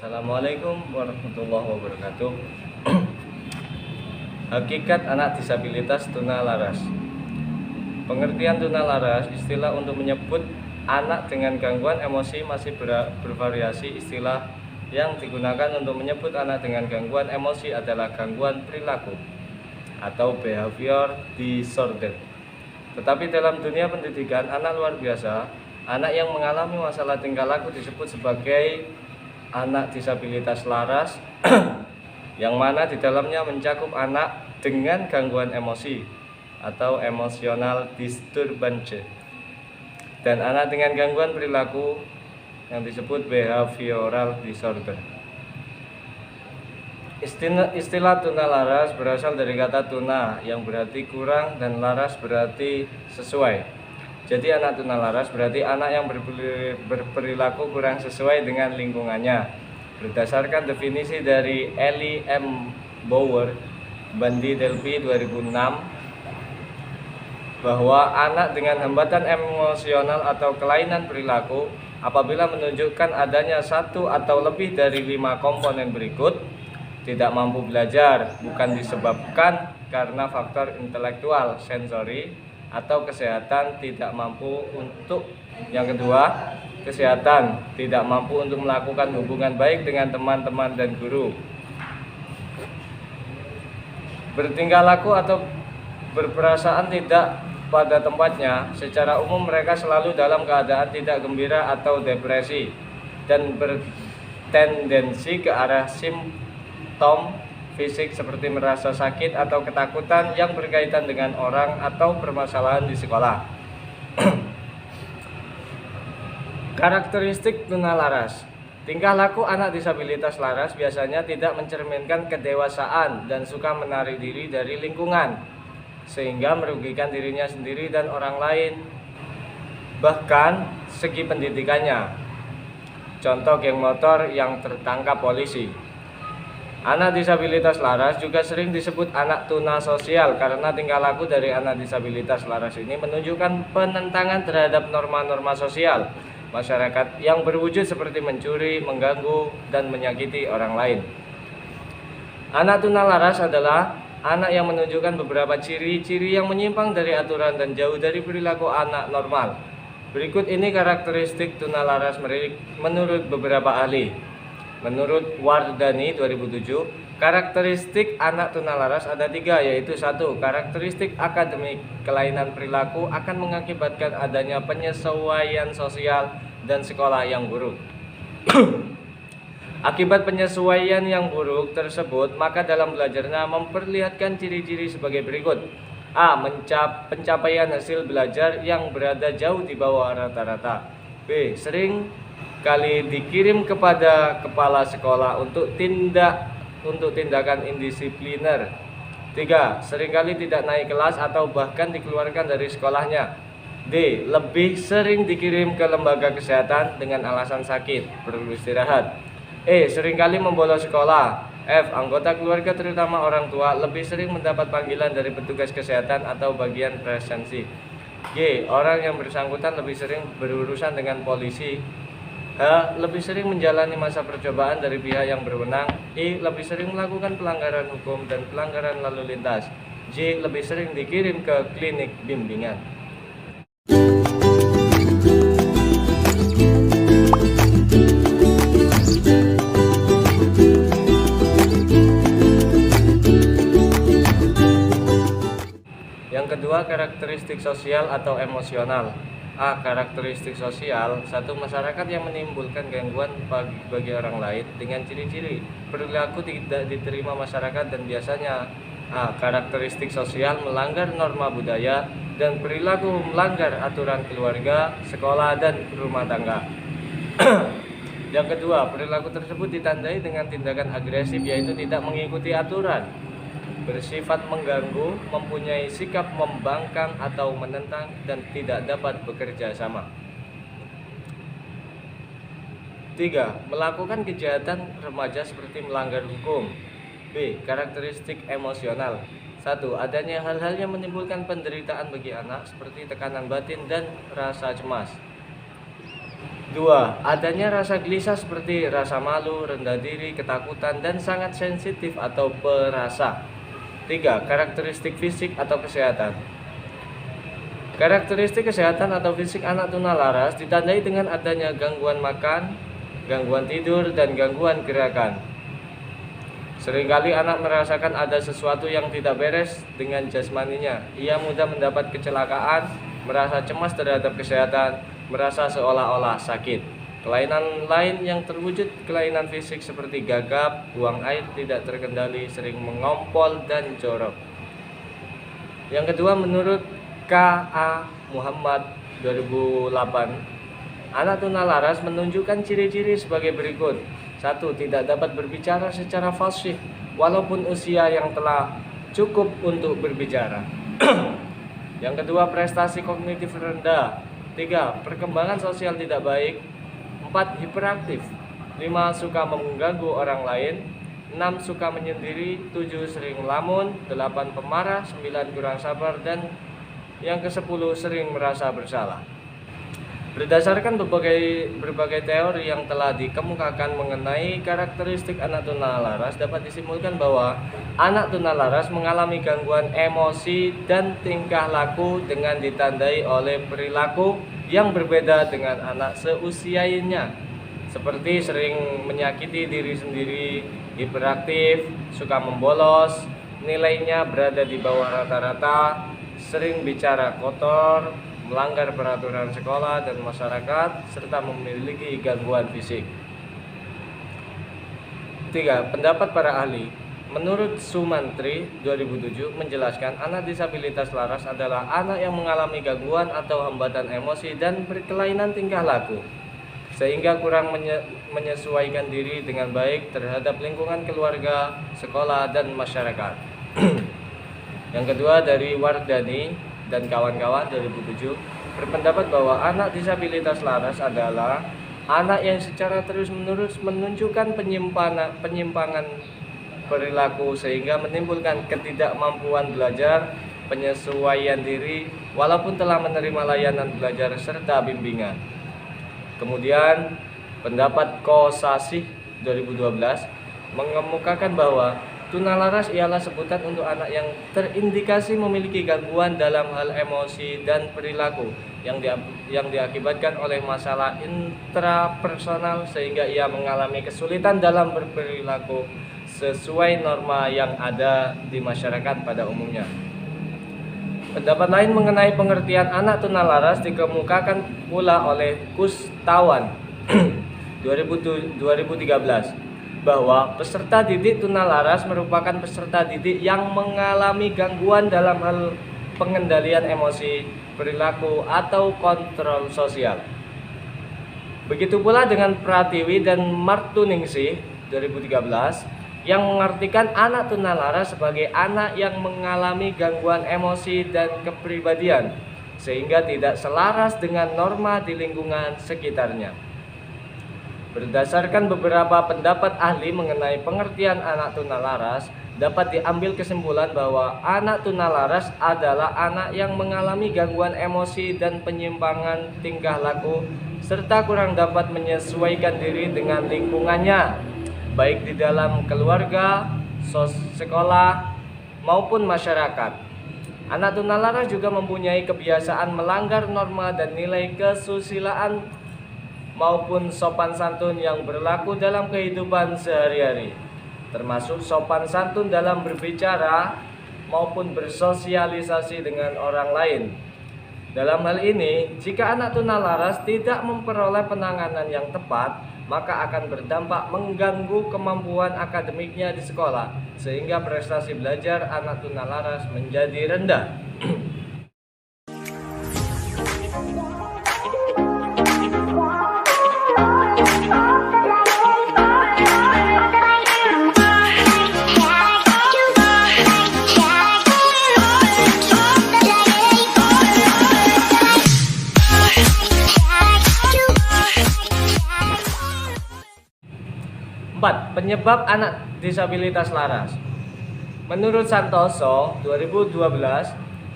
Assalamualaikum warahmatullahi wabarakatuh. Hakikat anak disabilitas tunalaras. Pengertian tunalaras istilah untuk menyebut anak dengan gangguan emosi masih bervariasi. Istilah yang digunakan untuk menyebut anak dengan gangguan emosi adalah gangguan perilaku atau behavior disorder. Tetapi dalam dunia pendidikan anak luar biasa, anak yang mengalami masalah tingkah laku disebut sebagai anak disabilitas laras yang mana di dalamnya mencakup anak dengan gangguan emosi atau emotional disturbance dan anak dengan gangguan perilaku yang disebut behavioral disorder. Istilah tunalaras berasal dari kata tuna yang berarti kurang dan laras berarti sesuai. Jadi anak tunalaras berarti anak yang berperilaku kurang sesuai dengan lingkungannya. Berdasarkan definisi dari Ellie M. Bauer, Bandi Delphi 2006, bahwa anak dengan hambatan emosional atau kelainan perilaku apabila menunjukkan adanya satu atau lebih dari 5 komponen berikut: tidak mampu belajar bukan disebabkan karena faktor intelektual, sensori, atau kesehatan, tidak mampu untuk yang kedua, kesehatan, tidak mampu untuk melakukan hubungan baik dengan teman-teman dan guru, bertingkah laku atau berperasaan tidak pada tempatnya. Secara umum mereka selalu dalam keadaan tidak gembira atau depresi dan bertendensi ke arah simptom fisik seperti merasa sakit atau ketakutan yang berkaitan dengan orang atau permasalahan di sekolah. Karakteristik tunalaras. Tingkah laku anak disabilitas laras biasanya tidak mencerminkan kedewasaan dan suka menarik diri dari lingkungan sehingga merugikan dirinya sendiri dan orang lain, bahkan segi pendidikannya. Contoh geng motor yang tertangkap polisi. Anak disabilitas laras juga sering disebut anak tuna sosial karena tingkah laku dari anak disabilitas laras ini menunjukkan penentangan terhadap norma-norma sosial masyarakat yang berwujud seperti mencuri, mengganggu, dan menyakiti orang lain. Anak tuna laras adalah anak yang menunjukkan beberapa ciri-ciri yang menyimpang dari aturan dan jauh dari perilaku anak normal. Berikut ini karakteristik tuna laras menurut beberapa ahli. Menurut Wardani 2007, karakteristik anak tunalaras ada 3, yaitu 1. Karakteristik akademik. Kelainan perilaku akan mengakibatkan adanya penyesuaian sosial dan sekolah yang buruk. Akibat penyesuaian yang buruk tersebut, maka dalam belajarnya memperlihatkan ciri-ciri sebagai berikut. A. Pencapaian hasil belajar yang berada jauh di bawah rata-rata. B. Sering kali dikirim kepada kepala sekolah untuk tindakan indisipliner. 3. Seringkali tidak naik kelas atau bahkan dikeluarkan dari sekolahnya. D. Lebih sering dikirim ke lembaga kesehatan dengan alasan sakit, perlu istirahat. E. Seringkali membolos sekolah. F. Anggota keluarga terutama orang tua lebih sering mendapat panggilan dari petugas kesehatan atau bagian presensi. G. Orang yang bersangkutan lebih sering berurusan dengan polisi. H. Lebih sering menjalani masa percobaan dari pihak yang berwenang. I. Lebih sering melakukan pelanggaran hukum dan pelanggaran lalu lintas. J. Lebih sering dikirim ke klinik bimbingan. Yang kedua, karakteristik sosial atau emosional. A. Karakteristik sosial. 1. Masyarakat yang menimbulkan gangguan bagi orang lain dengan ciri-ciri perilaku tidak diterima masyarakat dan biasanya A. Karakteristik sosial melanggar norma budaya dan perilaku melanggar aturan keluarga, sekolah, dan rumah tangga. Yang kedua, perilaku tersebut ditandai dengan tindakan agresif, yaitu tidak mengikuti aturan, bersifat mengganggu, mempunyai sikap membangkang atau menentang, dan tidak dapat bekerja sama. 3. Melakukan kejahatan remaja seperti melanggar hukum. B. Karakteristik emosional. 1. Adanya hal-hal yang menimbulkan penderitaan bagi anak seperti tekanan batin dan rasa cemas. 2. Adanya rasa gelisah seperti rasa malu, rendah diri, ketakutan, dan sangat sensitif atau perasa. 3. Karakteristik fisik atau kesehatan. Karakteristik kesehatan atau fisik anak tunalaras ditandai dengan adanya gangguan makan, gangguan tidur, dan gangguan gerakan. Seringkali anak merasakan ada sesuatu yang tidak beres dengan jasmaninya. Ia mudah mendapat kecelakaan, merasa cemas terhadap kesehatan, merasa seolah-olah sakit. Kelainan lain yang terwujud kelainan fisik seperti gagap, buang air tidak terkendali, sering mengompol, dan jorok. Yang kedua, menurut K.A. Muhammad 2008, anak tunalaras menunjukkan ciri-ciri sebagai berikut. 1. Tidak dapat berbicara secara fasih walaupun usia yang telah cukup untuk berbicara. Yang kedua, prestasi kognitif rendah. 3. Perkembangan sosial tidak baik. 4. Hiperaktif. 5. Suka mengganggu orang lain. 6. Suka menyendiri. 7. Sering melamun. 8. Pemarah. 9. Kurang sabar. Dan yang ke-10, sering merasa bersalah. Berdasarkan berbagai teori yang telah dikemukakan mengenai karakteristik anak tunalaras, dapat disimpulkan bahwa anak tunalaras mengalami gangguan emosi dan tingkah laku dengan ditandai oleh perilaku yang berbeda dengan anak seusianya, seperti sering menyakiti diri sendiri, hiperaktif, suka membolos, nilainya berada di bawah rata-rata, sering bicara kotor, melanggar peraturan sekolah dan masyarakat, serta memiliki gangguan fisik. 3. Pendapat para ahli. Menurut Sumantri 2007 menjelaskan anak disabilitas laras adalah anak yang mengalami gangguan atau hambatan emosi dan berkelainan tingkah laku, sehingga kurang menyesuaikan diri dengan baik terhadap lingkungan keluarga, sekolah, dan masyarakat. Yang kedua, dari Wardani dan kawan-kawan 2007 berpendapat bahwa anak disabilitas laras adalah anak yang secara terus-menerus menunjukkan penyimpangan perilaku sehingga menimbulkan ketidakmampuan belajar, penyesuaian diri walaupun telah menerima layanan belajar serta bimbingan. Kemudian pendapat Kosasih 2012 mengemukakan bahwa tunalaras ialah sebutan untuk anak yang terindikasi memiliki gangguan dalam hal emosi dan perilaku yang diakibatkan oleh masalah intrapersonal sehingga ia mengalami kesulitan dalam berperilaku sesuai norma yang ada di masyarakat pada umumnya. Pendapat lain mengenai pengertian anak tunalaras dikemukakan pula oleh Kustawan 2013 bahwa peserta didik tunalaras merupakan peserta didik yang mengalami gangguan dalam hal pengendalian emosi, perilaku, atau kontrol sosial. Begitu pula dengan Pratiwi dan Martuningsih 2013 yang mengartikan anak tunalaras sebagai anak yang mengalami gangguan emosi dan kepribadian sehingga tidak selaras dengan norma di lingkungan sekitarnya. Berdasarkan beberapa pendapat ahli mengenai pengertian anak tunalaras, dapat diambil kesimpulan bahwa anak tunalaras adalah anak yang mengalami gangguan emosi dan penyimpangan tingkah laku serta kurang dapat menyesuaikan diri dengan lingkungannya, baik di dalam keluarga, sekolah, maupun masyarakat. Anak tunalaras juga mempunyai kebiasaan melanggar norma dan nilai kesusilaan maupun sopan santun yang berlaku dalam kehidupan sehari-hari, termasuk sopan santun dalam berbicara maupun bersosialisasi dengan orang lain. Dalam hal ini, jika anak tunalaras tidak memperoleh penanganan yang tepat, maka akan berdampak mengganggu kemampuan akademiknya di sekolah, sehingga prestasi belajar anak tunalaras menjadi rendah. Penyebab anak disabilitas laras. Menurut Santoso 2012,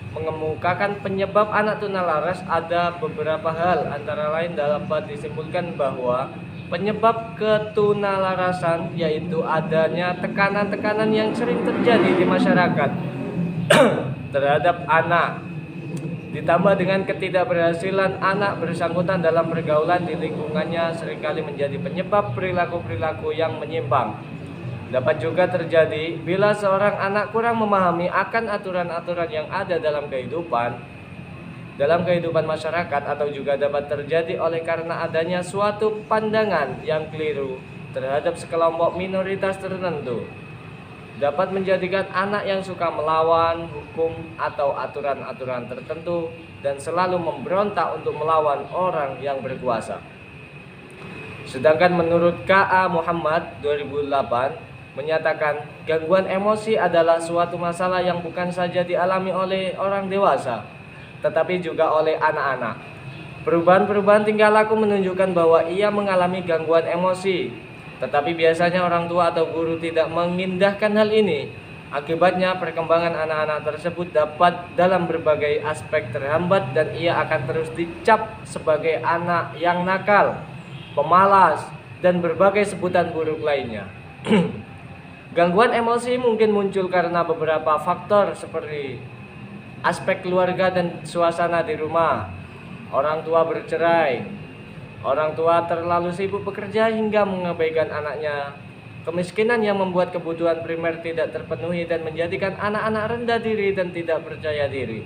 mengemukakan penyebab anak tunalaras ada beberapa hal, antara lain dapat disimpulkan bahwa penyebab ketunalarasan yaitu adanya tekanan-tekanan yang sering terjadi di masyarakat terhadap anak, ditambah dengan ketidakberhasilan anak bersangkutan dalam pergaulan di lingkungannya seringkali menjadi penyebab perilaku-perilaku yang menyimpang. Dapat juga terjadi bila seorang anak kurang memahami akan aturan-aturan yang ada dalam kehidupan masyarakat, atau juga dapat terjadi oleh karena adanya suatu pandangan yang keliru terhadap sekelompok minoritas tertentu. Dapat menjadikan anak yang suka melawan hukum atau aturan-aturan tertentu dan selalu memberontak untuk melawan orang yang berkuasa. Sedangkan menurut K.A. Muhammad 2008 menyatakan gangguan emosi adalah suatu masalah yang bukan saja dialami oleh orang dewasa, tetapi juga oleh anak-anak. Perubahan-perubahan tingkah laku menunjukkan bahwa ia mengalami gangguan emosi, tetapi biasanya orang tua atau guru tidak mengindahkan hal ini. Akibatnya perkembangan anak-anak tersebut dapat dalam berbagai aspek terhambat dan ia akan terus dicap sebagai anak yang nakal, pemalas, dan berbagai sebutan buruk lainnya. Gangguan emosi mungkin muncul karena beberapa faktor seperti aspek keluarga dan suasana di rumah, orang tua bercerai, orang tua terlalu sibuk bekerja hingga mengabaikan anaknya, kemiskinan yang membuat kebutuhan primer tidak terpenuhi dan menjadikan anak-anak rendah diri dan tidak percaya diri,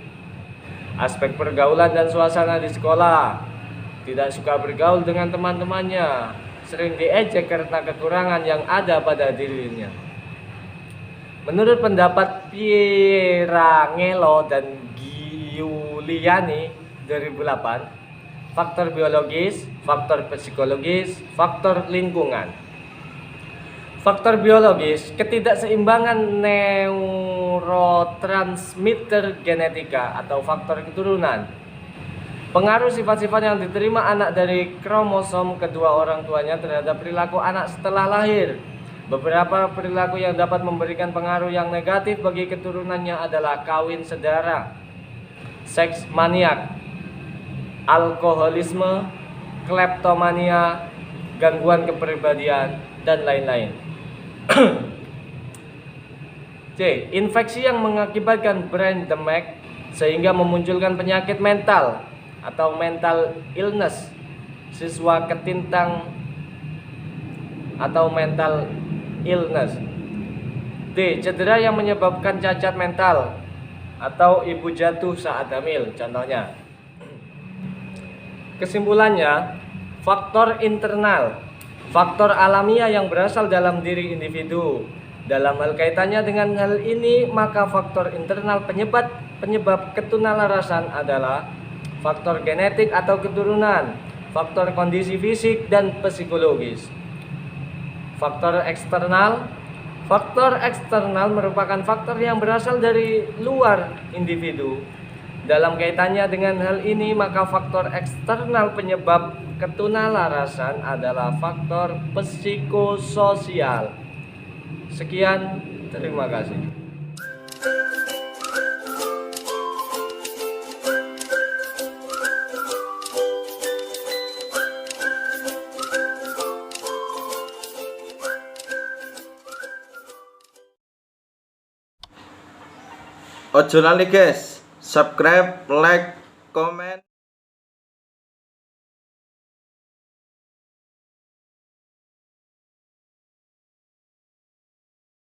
aspek pergaulan dan suasana di sekolah, tidak suka bergaul dengan teman-temannya, sering diejek karena kekurangan yang ada pada dirinya. Menurut pendapat Pierangelo dan Giuliani 2008, faktor biologis, faktor psikologis, faktor lingkungan. Faktor biologis, ketidakseimbangan neurotransmitter genetika atau faktor keturunan. Pengaruh sifat-sifat yang diterima anak dari kromosom kedua orang tuanya terhadap perilaku anak setelah lahir. Beberapa perilaku yang dapat memberikan pengaruh yang negatif bagi keturunannya adalah kawin sedara, seks maniak, alkoholisme, kleptomania, gangguan kepribadian, dan lain-lain. C. Infeksi yang mengakibatkan brain damage sehingga memunculkan penyakit mental atau mental illness, siswa ketintang atau mental illness. D. Cedera yang menyebabkan cacat mental atau ibu jatuh saat hamil, contohnya. Kesimpulannya, faktor internal, faktor alamiah yang berasal dalam diri individu. Dalam hal kaitannya dengan hal ini, maka faktor internal penyebab ketunalarasan adalah faktor genetik atau keturunan, faktor kondisi fisik dan psikologis. Faktor eksternal merupakan faktor yang berasal dari luar individu. Dalam kaitannya dengan hal ini, maka faktor eksternal penyebab ketunalarasan adalah faktor psikososial. Sekian, terima kasih. Ojo lali guys, subscribe, like, comment.